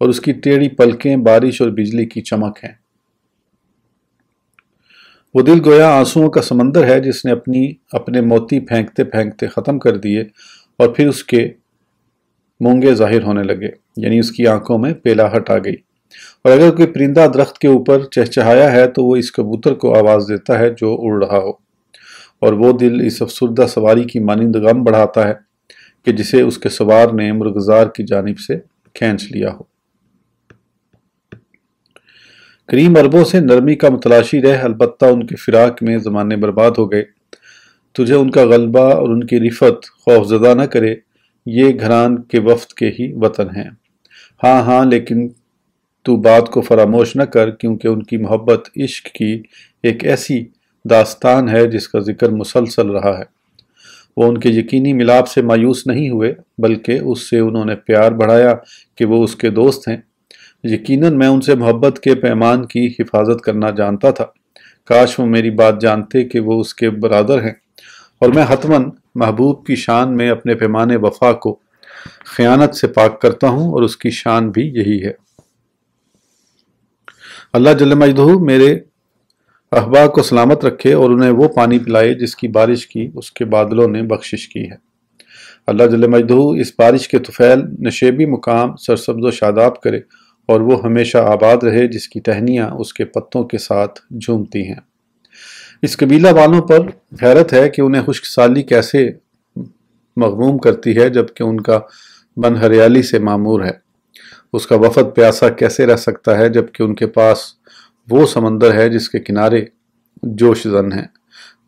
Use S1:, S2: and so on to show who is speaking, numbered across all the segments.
S1: اور اس کی ٹیڑھی پلکیں بارش اور بجلی کی چمک ہیں۔ وہ دل گویا آنسوؤں کا سمندر ہے جس نے اپنے موتی پھینکتے پھینکتے ختم کر دیے اور پھر اس کے مونگے ظاہر ہونے لگے، یعنی اس کی آنکھوں میں پیلاہٹ آ گئی۔ اور اگر کوئی پرندہ درخت کے اوپر چہچہایا ہے تو وہ اس کبوتر کو آواز دیتا ہے جو اڑ رہا ہو، اور وہ دل اس افسردہ سواری کی مانند غم بڑھاتا ہے کہ جسے اس کے سوار نے مرغزار کی جانب سے کھینچ لیا ہو۔ کریم اربوں سے نرمی کا متلاشی رہ، البتہ ان کے فراق میں زمانے برباد ہو گئے۔ تجھے ان کا غلبہ اور ان کی رفت خوف زدہ نہ کرے، یہ گھران کے وفد کے ہی وطن ہیں۔ ہاں ہاں، لیکن تو بات کو فراموش نہ کر، کیونکہ ان کی محبت عشق کی ایک ایسی داستان ہے جس کا ذکر مسلسل رہا ہے۔ وہ ان کے یقینی ملاپ سے مایوس نہیں ہوئے، بلکہ اس سے انہوں نے پیار بڑھایا کہ وہ اس کے دوست ہیں۔ یقیناً میں ان سے محبت کے پیمان کی حفاظت کرنا جانتا تھا، کاش وہ میری بات جانتے کہ وہ اس کے برادر ہیں، اور میں حتماً محبوب کی شان میں اپنے پیمان وفا کو خیانت سے پاک کرتا ہوں، اور اس کی شان بھی یہی ہے۔ اللہ جل مجدہ میرے احباب کو سلامت رکھے اور انہیں وہ پانی پلائے جس کی بارش کی اس کے بادلوں نے بخشش کی ہے۔ اللہ جل مجدہ اس بارش کے طفیل نشیبی مقام سرسبز و شاداب کرے، اور وہ ہمیشہ آباد رہے جس کی ٹہنیاں اس کے پتوں کے ساتھ جھومتی ہیں۔ اس قبیلہ والوں پر حیرت ہے کہ انہیں خشک سالی کیسے مغموم کرتی ہے جبکہ ان کا بن ہریالی سے معمور ہے۔ اس کا وفد پیاسا کیسے رہ سکتا ہے جبکہ ان کے پاس وہ سمندر ہے جس کے کنارے جوش زن ہیں۔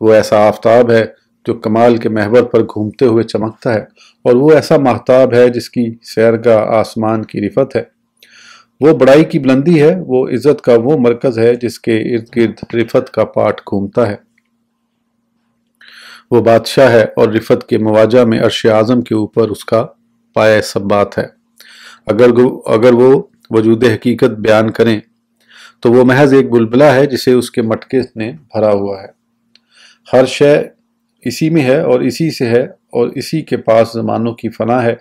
S1: وہ ایسا آفتاب ہے جو کمال کے محور پر گھومتے ہوئے چمکتا ہے، اور وہ ایسا ماہتاب ہے جس کی سیرگاہ آسمان کی رفت ہے۔ وہ بڑائی کی بلندی ہے، وہ عزت کا وہ مرکز ہے جس کے ارد گرد رفت کا پاٹ گھومتا ہے۔ وہ بادشاہ ہے اور رفت کے مواجہ میں عرش اعظم کے اوپر اس کا پایہ ثبات ہے۔ اگر وہ وجود حقیقت بیان کریں تو وہ محض ایک بلبلہ ہے جسے اس کے مٹکے نے بھرا ہوا ہے۔ ہر شے اسی میں ہے اور اسی سے ہے، اور اسی کے پاس زمانوں کی فنا ہے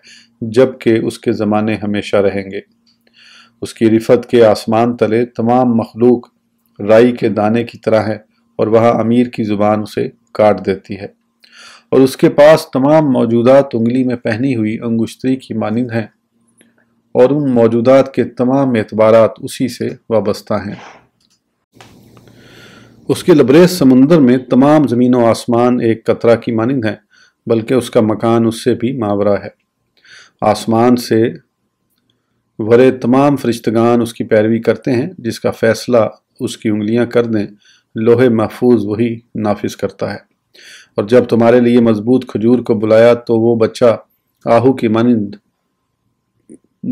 S1: جبکہ اس کے زمانے ہمیشہ رہیں گے۔ اس کی رفت کے آسمان تلے تمام مخلوق رائی کے دانے کی طرح ہے، اور وہاں امیر کی زبان اسے کاٹ دیتی ہے، اور اس کے پاس تمام موجودات انگلی میں پہنی ہوئی انگشتری کی مانند ہیں، اور ان موجودات کے تمام اعتبارات اسی سے وابستہ ہیں۔ اس کے لبریز سمندر میں تمام زمین و آسمان ایک قطرہ کی مانند ہیں، بلکہ اس کا مکان اس سے بھی ماورا ہے۔ آسمان سے ورے تمام فرشتگان اس کی پیروی کرتے ہیں، جس کا فیصلہ اس کی انگلیاں کر دیں، لوح محفوظ وہی نافذ کرتا ہے۔ اور جب تمہارے لیے مضبوط کھجور کو بلایا تو وہ بچہ آہو کی مانند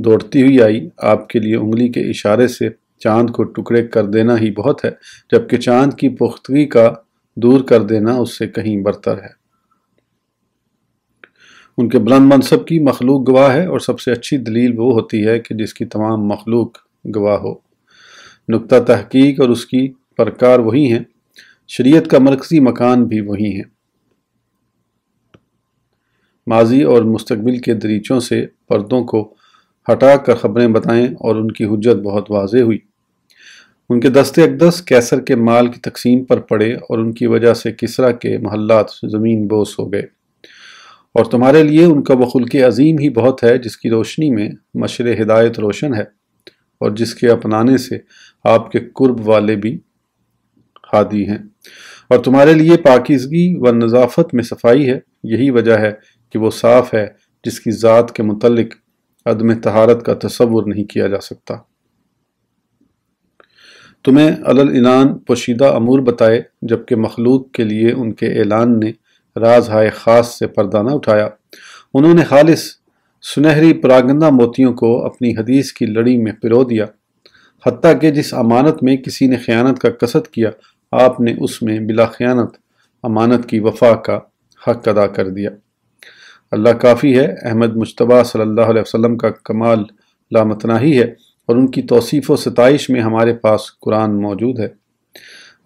S1: دوڑتی ہوئی آئی۔ آپ کے لیے انگلی کے اشارے سے چاند کو ٹکڑے کر دینا ہی بہت ہے، جبکہ چاند کی پختگی کا دور کر دینا اس سے کہیں برتر ہے۔ ان کے بلند منصب کی مخلوق گواہ ہے، اور سب سے اچھی دلیل وہ ہوتی ہے کہ جس کی تمام مخلوق گواہ ہو۔ نقطہ تحقیق اور اس کی پرکار وہی ہیں، شریعت کا مرکزی مکان بھی وہی ہیں۔ ماضی اور مستقبل کے دریچوں سے پردوں کو ہٹا کر خبریں بتائیں، اور ان کی حجت بہت واضح ہوئی۔ ان کے دست اقدس کیسر کے مال کی تقسیم پر پڑے، اور ان کی وجہ سے کسریٰ کے محلات زمین بوس ہو گئے۔ اور تمہارے لیے ان کا وہ خلق عظیم ہی بہت ہے جس کی روشنی میں مشر ہدایت روشن ہے، اور جس کے اپنانے سے آپ کے قرب والے بھی ہادی ہیں۔ اور تمہارے لیے پاکیزگی و نظافت میں صفائی ہے، یہی وجہ ہے کہ وہ صاف ہے جس کی ذات کے متعلق عدم طہارت کا تصور نہیں کیا جا سکتا۔ تمہیں علی العنان پوشیدہ امور بتائے، جبکہ مخلوق کے لیے ان کے اعلان نے راز ہائے خاص سے پردہ نہ اٹھایا۔ انہوں نے خالص سنہری پراگندہ موتیوں کو اپنی حدیث کی لڑی میں پرو دیا، حتیٰ کہ جس امانت میں کسی نے خیانت کا قصد کیا، آپ نے اس میں بلا خیانت امانت کی وفا کا حق ادا کر دیا۔ اللہ کافی ہے، احمد مجتبیٰ صلی اللہ علیہ وسلم کا کمال لامتناہی ہے، اور ان کی توصیف و ستائش میں ہمارے پاس قرآن موجود ہے۔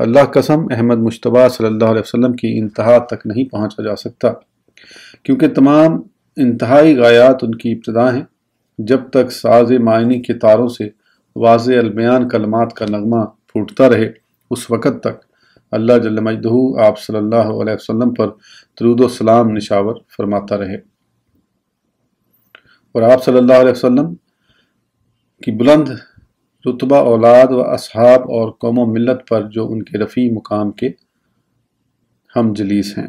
S1: اللہ قسم، احمد مجتبیٰ صلی اللہ علیہ وسلم کی انتہا تک نہیں پہنچا جا سکتا، کیونکہ تمام انتہائی غایات ان کی ابتدا ہیں۔ جب تک ساز معنی کے تاروں سے واضح البیان کلمات کا نغمہ پھوٹتا رہے اس وقت تک اللہ جل مجدہ آپ صلی اللہ علیہ وسلم پر درود و سلام نشاور فرماتا رہے، اور آپ صلی اللہ علیہ وسلم کی بلند رتبہ اولاد و اصحاب اور قوم و ملت پر جو ان کے رفیع مقام کے ہم جلیس ہیں۔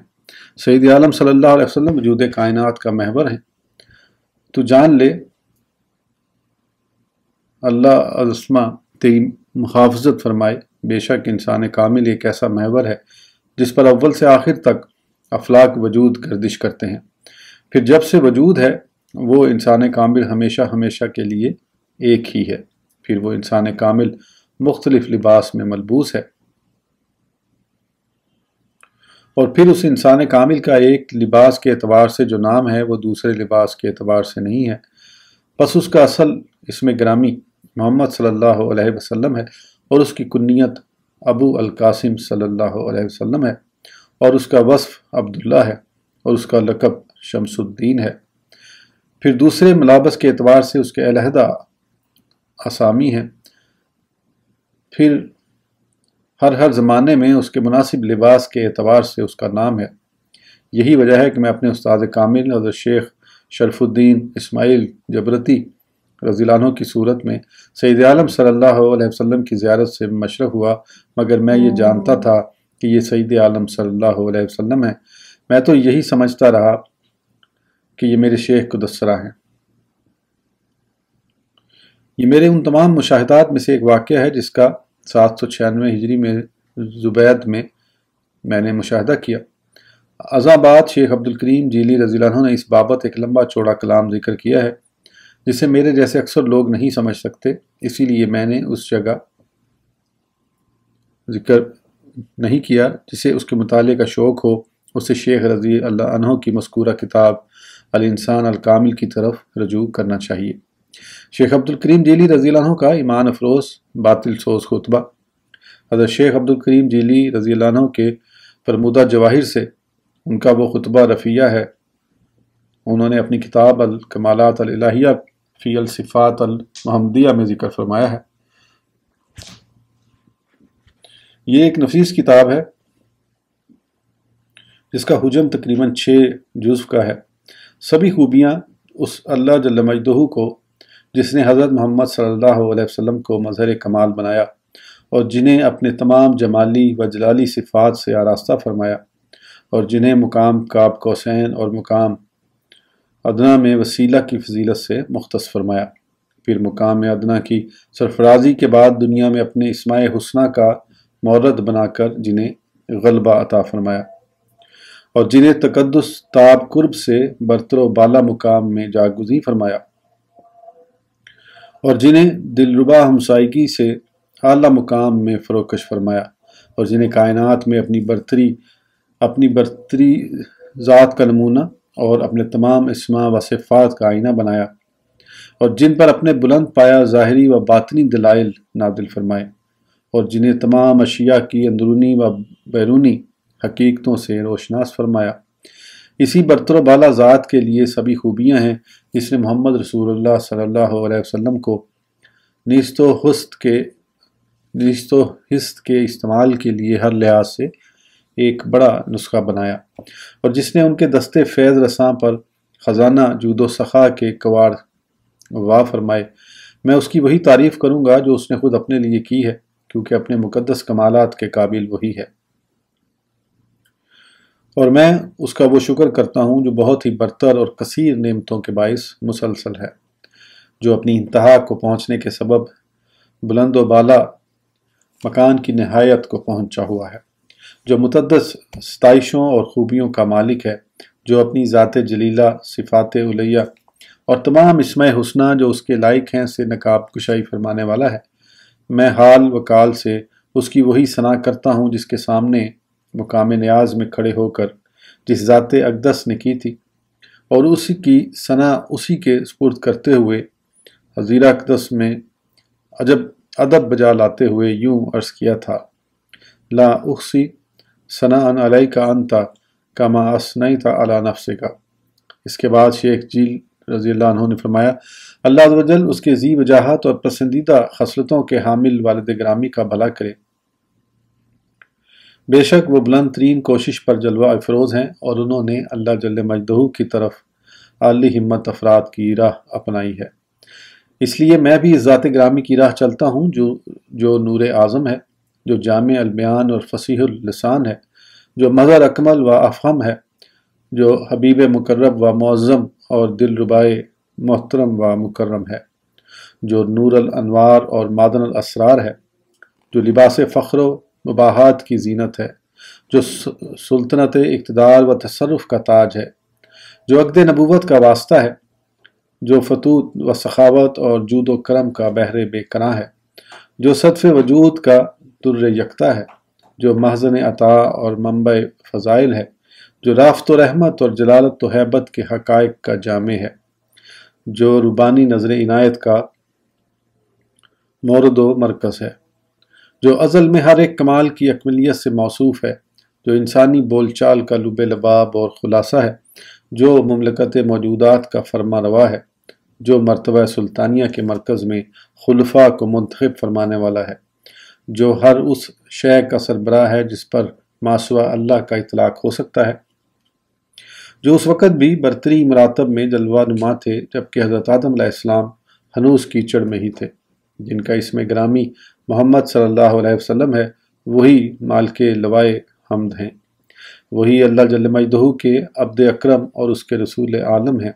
S1: سید عالم صلی اللہ علیہ وسلم وجود کائنات کا محور ہیں۔ تو جان لے اللہ عظمہ تیری محافظت فرمائے، بے شک انسان کامل ایک ایسا محور ہے جس پر اول سے آخر تک افلاک وجود گردش کرتے ہیں، پھر جب سے وجود ہے وہ انسان کامل ہمیشہ ہمیشہ کے لیے ایک ہی ہے، پھر وہ انسان کامل مختلف لباس میں ملبوس ہے، اور پھر اس انسان کامل کا ایک لباس کے اعتبار سے جو نام ہے وہ دوسرے لباس کے اعتبار سے نہیں ہے، بس اس کا اصل اسم گرامی محمد صلی اللہ علیہ وسلم ہے، اور اس کی کنیت ابو القاسم صلی اللہ علیہ وسلم ہے، اور اس کا وصف عبداللہ ہے، اور اس کا لقب شمس الدین ہے۔ پھر دوسرے ملابس کے اعتبار سے اس کے علیحدہ اسامی ہیں، پھر ہر زمانے میں اس کے مناسب لباس کے اعتبار سے اس کا نام ہے۔ یہی وجہ ہے کہ میں اپنے استاد کامل حضرت شیخ شرف الدین اسماعیل جبرتی رضی اللہ عنہ کی صورت میں سید عالم صلی اللہ علیہ وسلم کی زیارت سے مشرف ہوا، مگر میں یہ جانتا تھا کہ یہ سید عالم صلی اللہ علیہ وسلم ہے، میں تو یہی سمجھتا رہا کہ یہ میرے شیخ قدسرہ ہیں۔ یہ میرے ان تمام مشاہدات میں سے ایک واقعہ ہے جس کا 796 ہجری میں زبید میں نے مشاہدہ کیا۔ ازاں بعد شیخ عبدالکریم جیلی رضی اللہ عنہ نے اس بابت ایک لمبا چوڑا کلام ذکر کیا ہے جسے میرے جیسے اکثر لوگ نہیں سمجھ سکتے، اسی لیے میں نے اس جگہ ذکر نہیں کیا۔ جسے اس کے مطالعے کا شوق ہو اسے شیخ رضی اللہ عنہ کی مذکورہ کتاب الانسان الکامل کی طرف رجوع کرنا چاہیے۔ شیخ عبدالکریم جیلی رضی اللہ عنہ کا ایمان افروز باطل سوز خطبہ۔ حضرت شیخ عبدالکریم جیلی رضی اللہ عنہ کے فرمودہ جواہر سے ان کا وہ خطبہ رفیہ ہے، انہوں نے اپنی کتاب الکمالات الالہیہ فی الصفات المحمدیہ میں ذکر فرمایا ہے۔ یہ ایک نفیس کتاب ہے جس کا حجم تقریباً 6 جزو کا ہے۔ سبھی خوبیاں اس اللہ جل مجدہ کو جس نے حضرت محمد صلی اللہ علیہ وسلم کو مظہر کمال بنایا اور جنہیں اپنے تمام جمالی و جلالی صفات سے آراستہ فرمایا، اور جنہیں مقام قاب قوسین اور مقام ادنا میں وسیلہ کی فضیلت سے مختص فرمایا، پھر مقام ادنا کی سرفرازی کے بعد دنیا میں اپنے اسماء حسنہ کا مورد بنا کر جنہیں غلبہ عطا فرمایا، اور جنہیں تقدس تاب قرب سے برتر و بالا مقام میں جاگزی فرمایا، اور جنہیں دلربا ہمسائیگی سے اعلیٰ مقام میں فروکش فرمایا، اور جنہیں کائنات میں اپنی برتری ذات کا نمونہ اور اپنے تمام اسماء و صفات کا آئینہ بنایا، اور جن پر اپنے بلند پایا ظاہری و باطنی دلائل نازل فرمائے، اور جنہیں تمام اشیاء کی اندرونی و بیرونی حقیقتوں سے روشناس فرمایا۔ اسی برتر و بالا ذات کے لیے سبھی خوبیاں ہیں جس نے محمد رسول اللہ صلی اللہ علیہ وسلم کو نیست و حست کے استعمال کے لیے ہر لحاظ سے ایک بڑا نسخہ بنایا، اور جس نے ان کے دستے فیض رساں پر خزانہ جود و سخا کے کواڑ وا فرمائے۔ میں اس کی وہی تعریف کروں گا جو اس نے خود اپنے لیے کی ہے، کیونکہ اپنے مقدس کمالات کے قابل وہی ہے، اور میں اس کا وہ شکر کرتا ہوں جو بہت ہی برتر اور کثیر نعمتوں کے باعث مسلسل ہے، جو اپنی انتہا کو پہنچنے کے سبب بلند و بالا مکان کی نہایت کو پہنچا ہوا ہے، جو متعدد ستائشوں اور خوبیوں کا مالک ہے، جو اپنی ذات جلیلہ، صفات علیہ اور تمام اسماء حسنہ جو اس کے لائق ہیں سے نقاب کشائی فرمانے والا ہے۔ میں حال و کال سے اس کی وہی ثنا کرتا ہوں جس کے سامنے مقام نیاز میں کھڑے ہو کر جس ذات اقدس نے کی تھی، اور اسی کی ثنا اسی کے سپرد کرتے ہوئے حضیرہ اقدس میں ادب بجا لاتے ہوئے یوں عرض کیا تھا: لا احصی ثناء علیک انت کما اثنیت علی نفسک۔ اس کے بعد شیخ رضی اللہ عنہ نے فرمایا، اللہ عز و جل اس کے ذی وجاہت اور پسندیدہ خصلتوں کے حامل والد گرامی کا بھلا کرے۔ بے شک وہ بلند ترین کوشش پر جلوہ افروز ہیں اور انہوں نے اللہ جل مجدہ کی طرف عالی ہمت افراد کی راہ اپنائی ہے۔ اس لیے میں بھی اس ذات گرامی کی راہ چلتا ہوں جو نور اعظم ہے، جو جامع البیان اور فصیح اللسان ہے، جو مظہر اکمل و افہم ہے، جو حبیب مقرب و معظم اور دل ربائے محترم و مکرم ہے، جو نور الانوار اور معدن الاسرار ہے، جو لباس فخر و مباحات کی زینت ہے، جو سلطنت اقتدار و تصرف کا تاج ہے، جو عقد نبوت کا واسطہ ہے، جو فتوح و سخاوت اور جود و کرم کا بحر بے کناں ہے، جو صدف وجود کا در یکتا ہے، جو محضن عطا اور منبع فضائل ہے، جو رافت و رحمت اور جلالت و ہیبت کے حقائق کا جامع ہے، جو ربانی نظر عنایت کا مورد و مرکز ہے، جو ازل میں ہر ایک کمال کی اکملیت سے موصوف ہے، جو انسانی بول چال کا لب لباب اور خلاصہ ہے، جو مملکت موجودات کا فرما روا ہے، جو مرتبہ سلطانیہ کے مرکز میں خلفاء کو منتخب فرمانے والا ہے، جو ہر اس شے کا سربراہ ہے جس پر ما سوا اللہ کا اطلاق ہو سکتا ہے، جو اس وقت بھی برتری مراتب میں جلوہ نما تھے جبکہ حضرت آدم علیہ السلام ہنوز کیچڑ میں ہی تھے، جن کا اسم گرامی محمد صلی اللہ علیہ وسلم ہے، وہی مالک لوائے حمد ہیں، وہی اللہ جل مجدہ کے عبد اکرم اور اس کے رسول عالم ہیں۔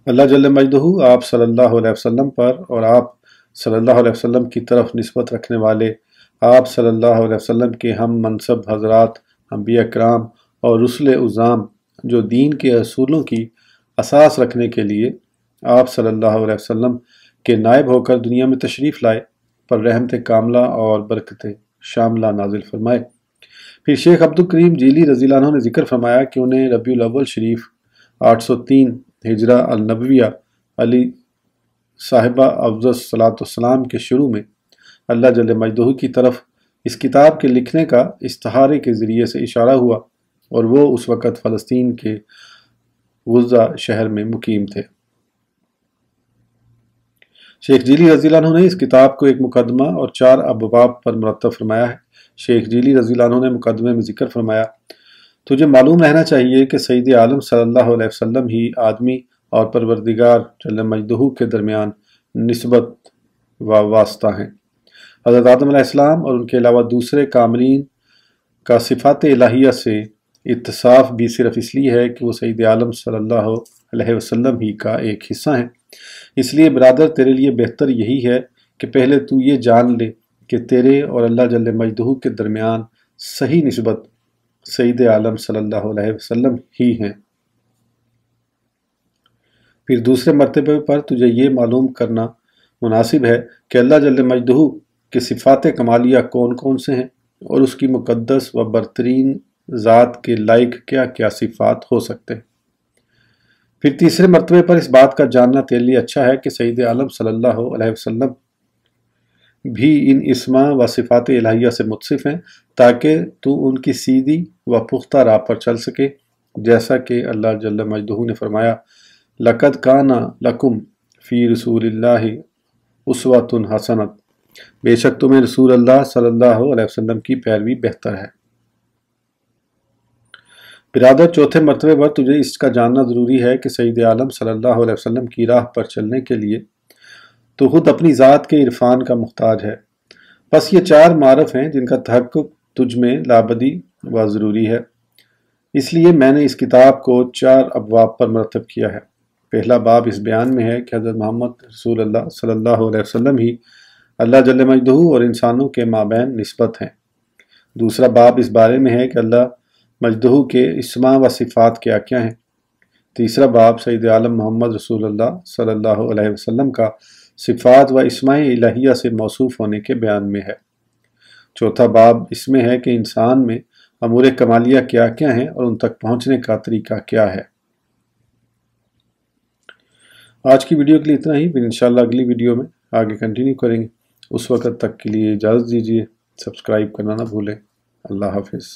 S1: اللہ جل مجدہ آپ صلی اللہ علیہ وسلم پر اور آپ صلی اللہ علیہ وسلم کی طرف نسبت رکھنے والے آپ صلی اللہ علیہ وسلم کے ہم منصب حضرات انبیاء کرام اور رسل اعظام جو دین کے اصولوں کی اساس رکھنے کے لیے آپ صلی اللہ علیہ وسلم کے نائب ہو کر دنیا میں تشریف لائے پر رحمت کاملہ اور برکت شاملہ نازل فرمائے۔ پھر شیخ عبد الکریم جیلی رضی اللہ عنہ نے ذکر فرمایا کہ انہیں ربیع الاول شریف 803 ہجرہ النبویہ علی صاحبہ افضل صلاۃ والسلام کے شروع میں اللہ جل مجدہ کی طرف اس کتاب کے لکھنے کا استخارے کے ذریعے سے اشارہ ہوا اور وہ اس وقت فلسطین کے غزہ شہر میں مقیم تھے۔ شیخ جیلی رضی اللہ عنہ نے اس کتاب کو ایک مقدمہ اور 4 ابواب پر مرتب فرمایا ہے۔ شیخ جیلی رضی اللہ عنہ نے مقدمے میں ذکر فرمایا، تجھے معلوم رہنا چاہیے کہ سید عالم صلی اللہ علیہ وسلم ہی آدمی اور پروردگار جل مجدہ کے درمیان نسبت و واسطہ ہیں۔ حضرت آدم علیہ السلام اور ان کے علاوہ دوسرے کاملین کا صفات الہیہ سے اتصاف بھی صرف اس لیے ہے کہ وہ سید عالم صلی اللہ علیہ وسلم ہی کا ایک حصہ ہیں۔ اس لیے برادر تیرے لیے بہتر یہی ہے کہ پہلے تو یہ جان لے کہ تیرے اور اللہ جل مجدہ کے درمیان صحیح نسبت سید عالم صلی اللہ علیہ وسلم ہی ہیں۔ پھر دوسرے مرتبے پر تجھے یہ معلوم کرنا مناسب ہے کہ اللہ جل مجدہ کے صفات کمالیہ کون کون سے ہیں اور اس کی مقدس و برترین ذات کے لائق کیا کیا صفات ہو سکتے ہیں۔ پھر تیسرے مرتبے پر اس بات کا جاننا تیرے لیے اچھا ہے کہ سید عالم صلی اللہ علیہ وسلم بھی ان اسماء و صفات الہیہ سے متصف ہیں تاکہ تو ان کی سیدھی و پختہ راہ پر چل سکے، جیسا کہ اللہ جل مجدہ نے فرمایا، لَقَدْ كَانَ لَكُمْ فِي رَسُولِ اللَّهِ أُسْوَةٌ حَسَنَةٌ، بے شک تمہیں رسول اللہ صلی اللہ علیہ وسلم کی پیروی بہتر ہے۔ برادر چوتھے مرتبے پر تجھے اس کا جاننا ضروری ہے کہ سید عالم صلی اللہ علیہ وسلم کی راہ پر چلنے کے لیے تو خود اپنی ذات کے عرفان کا محتاج ہے۔ بس یہ 4 معارف ہیں جن کا تحقق تجھ میں لابدی و ضروری ہے۔ اس لیے میں نے اس کتاب کو 4 ابواب پر مرتب کیا ہے۔ پہلا باب اس بیان میں ہے کہ حضرت محمد رسول اللہ صلی اللہ علیہ وسلم ہی اللہ جل مجدہ اور انسانوں کے مابین نسبت ہیں۔ دوسرا باب اس بارے میں ہے کہ اللہ مجدہ کے اسماء و صفات کیا کیا ہیں۔ تیسرا باب سید عالم محمد رسول اللہ صلی اللہ علیہ وسلم کا صفات و اسماء الہیہ سے موصوف ہونے کے بیان میں ہے۔ چوتھا باب اس میں ہے کہ انسان میں امور کمالیہ کیا کیا ہیں اور ان تک پہنچنے کا طریقہ کیا ہے۔ آج کی ویڈیو کے لیے اتنا ہی، پھر انشاءاللہ اگلی ویڈیو میں آگے کنٹینیو کریں گے۔ اس وقت تک کے لیے اجازت دیجیے، سبسکرائب کرنا نہ بھولیں۔ اللہ حافظ۔